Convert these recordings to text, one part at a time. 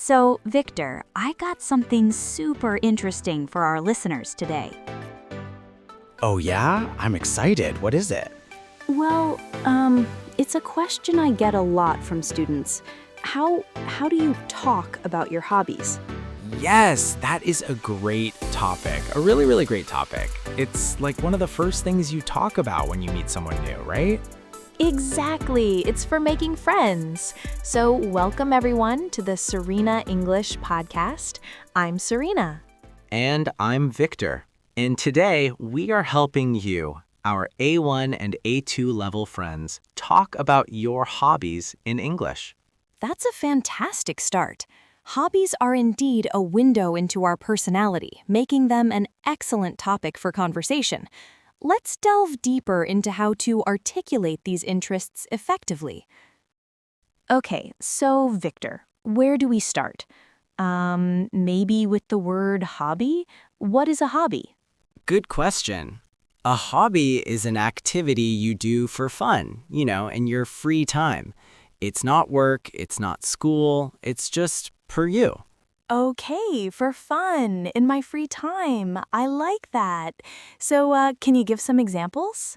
So, Victor, I got something super interesting for our listeners today. Oh yeah? I'm excited. What is it? Well, it's a question I get a lot from students. How do you talk about your hobbies? Yes, that is a great topic. A really, really great topic. It's like one of the first things you talk about when you meet someone new, right? Exactly. It's for making friends. So, welcome everyone to the Serena English Podcast. I'm Serena. And I'm Victor. And today we are helping you, our A1 and A2 level friends, talk about your hobbies in English. That's a fantastic start. Hobbies are indeed a window into our personality, making them an excellent topic for conversation. Let's delve deeper into how to articulate these interests effectively. Okay, so Victor, where do we start? Maybe with the word hobby? What is a hobby? Good question. A hobby is an activity you do for fun, in your free time. It's not work, it's not school, it's just for you. Okay, for fun, in my free time. I like that. So, can you give some examples?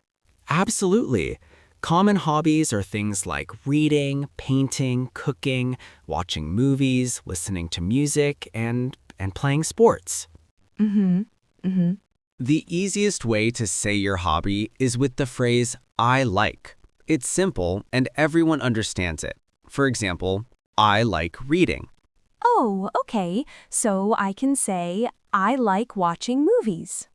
Absolutely. Common hobbies are things like reading, painting, cooking, watching movies, listening to music, and playing sports. Mm-hmm. The easiest way to say your hobby is with the phrase, I like. It's simple and everyone understands it. For example, I like reading. Oh, okay. So I can say, I like watching movies.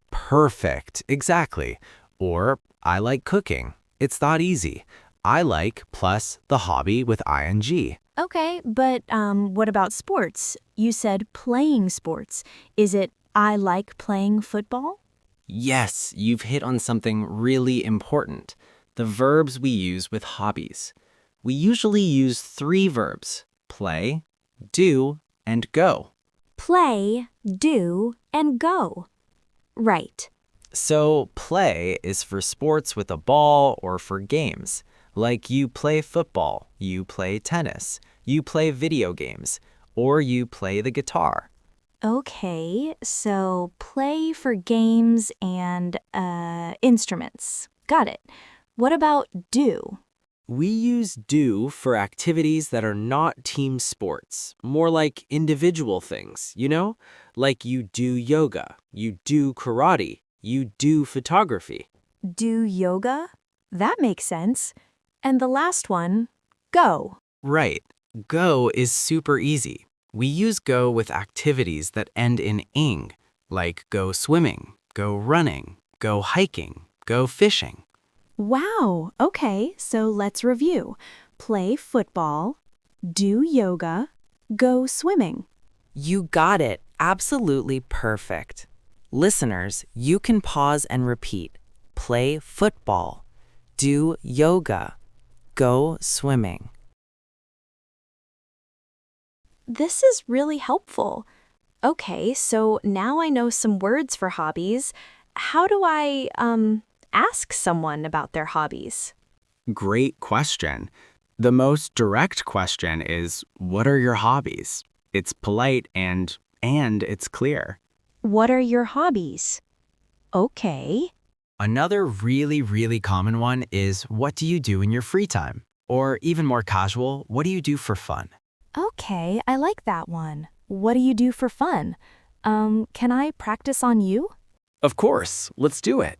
Perfect, exactly. Or, I like cooking. It's that easy. I like plus the hobby with ing. Okay, but what about sports? You said playing sports. Is it, I like playing football? Yes, you've hit on something really important. The verbs we use with hobbies. We usually use 3 verbs: play, do, and go. Play, do, and go. Right. So play is for sports with a ball or for games. Like you play football, you play tennis, you play video games, or you play the guitar. Okay, so play for games and instruments. Got it. What about do? We use do for activities that are not team sports, more like individual things, Like you do yoga, you do karate, you do photography. Do yoga? That makes sense. And the last one, go. Right. Go is super easy. We use go with activities that end in ing, like go swimming, go running, go hiking, go fishing. Wow, okay, so let's review. Play football, do yoga, go swimming. You got it. Absolutely perfect. Listeners, you can pause and repeat. Play football. Do yoga. Go swimming. This is really helpful. Okay, so now I know some words for hobbies. How do I, ask someone about their hobbies? Great question. The most direct question is, what are your hobbies? It's polite and it's clear. What are your hobbies? Okay. Another really, really common one is, what do you do in your free time? Or even more casual, what do you do for fun? Okay, I like that one. What do you do for fun? Can I practice on you? Of course, let's do it.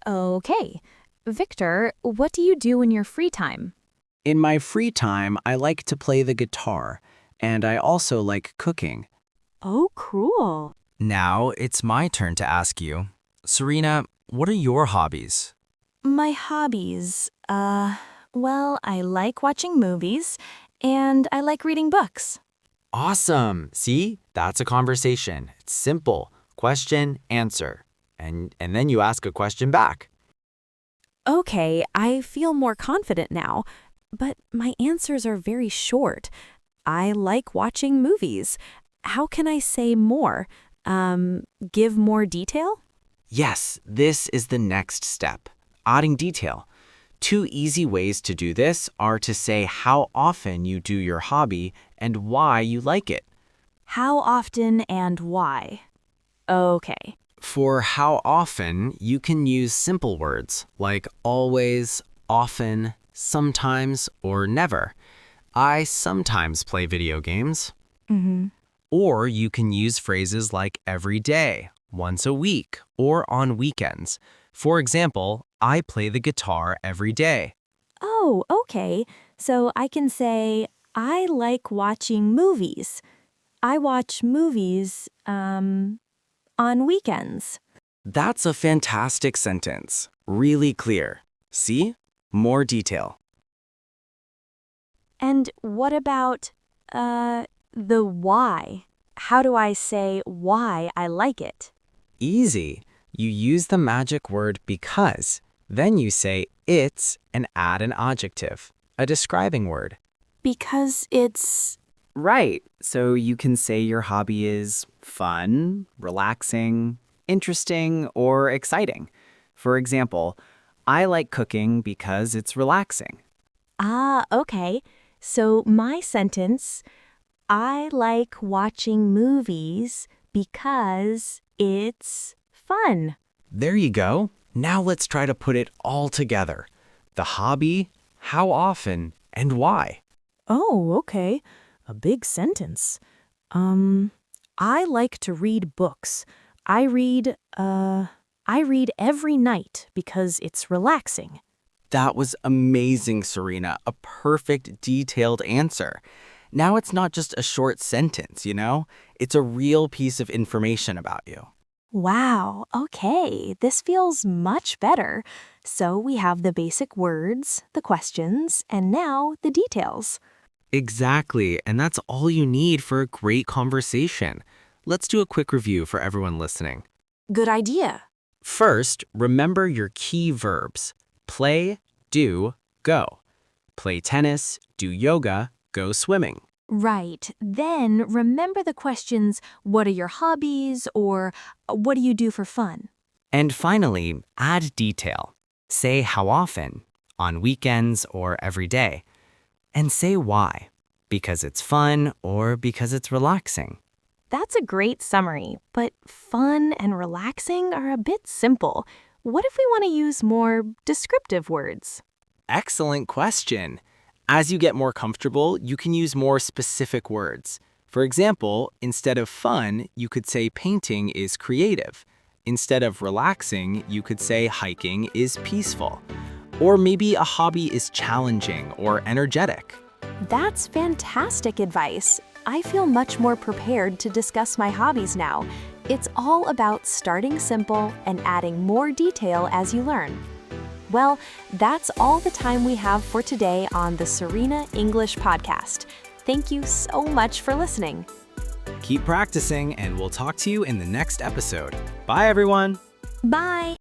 Okay. Victor, what do you do in your free time? In my free time, I like to play the guitar, and I also like cooking. Oh, cool. Now it's my turn to ask you, Serena, what are your hobbies? My hobbies, well, I like watching movies, and I like reading books. Awesome. See, that's a conversation. It's simple. Question, answer. And then you ask a question back. Okay, I feel more confident now, but my answers are very short. I like watching movies. How can I say more? Give more detail? Yes, this is the next step. Adding detail. Two easy ways to do this are to say how often you do your hobby and why you like it. How often and why? Okay. For how often, you can use simple words like always, often, sometimes, or never. I sometimes play video games. Or you can use phrases like every day, once a week, or on weekends. For example, I play the guitar every day. Oh, okay. So I can say, I like watching movies. I watch movies, on weekends. That's a fantastic sentence. Really clear. See? More detail. And what about, the why? How do I say why I like it? Easy. You use the magic word because. Then you say it's and add an adjective, a describing word. Because it's... Right. So you can say your hobby is fun, relaxing, interesting, or exciting. For example, I like cooking because it's relaxing. Ah, okay. So my sentence, I like watching movies because it's fun. There you go. Now let's try to put it all together. The hobby, how often, and why. Oh, okay. A big sentence. I like to read books. I read every night because it's relaxing. That was amazing, Serena. A perfect, detailed answer. Now it's not just a short sentence, you know? It's a real piece of information about you. Wow, okay, this feels much better. So we have the basic words, the questions, and now the details. Exactly, and that's all you need for a great conversation. Let's do a quick review for everyone listening. Good idea. First, remember your key verbs. Play, do, go. Play tennis, do yoga, go swimming. Right. Then remember the questions, what are your hobbies, or what do you do for fun? And finally, add detail. Say how often, on weekends or every day. And say why, because it's fun or because it's relaxing. That's a great summary, but fun and relaxing are a bit simple. What if we want to use more descriptive words? Excellent question. As you get more comfortable, you can use more specific words. For example, instead of fun, you could say painting is creative. Instead of relaxing, you could say hiking is peaceful. Or maybe a hobby is challenging or energetic. That's fantastic advice. I feel much more prepared to discuss my hobbies now. It's all about starting simple and adding more detail as you learn. Well, that's all the time we have for today on the Serena English Podcast. Thank you so much for listening. Keep practicing, and we'll talk to you in the next episode. Bye, everyone. Bye.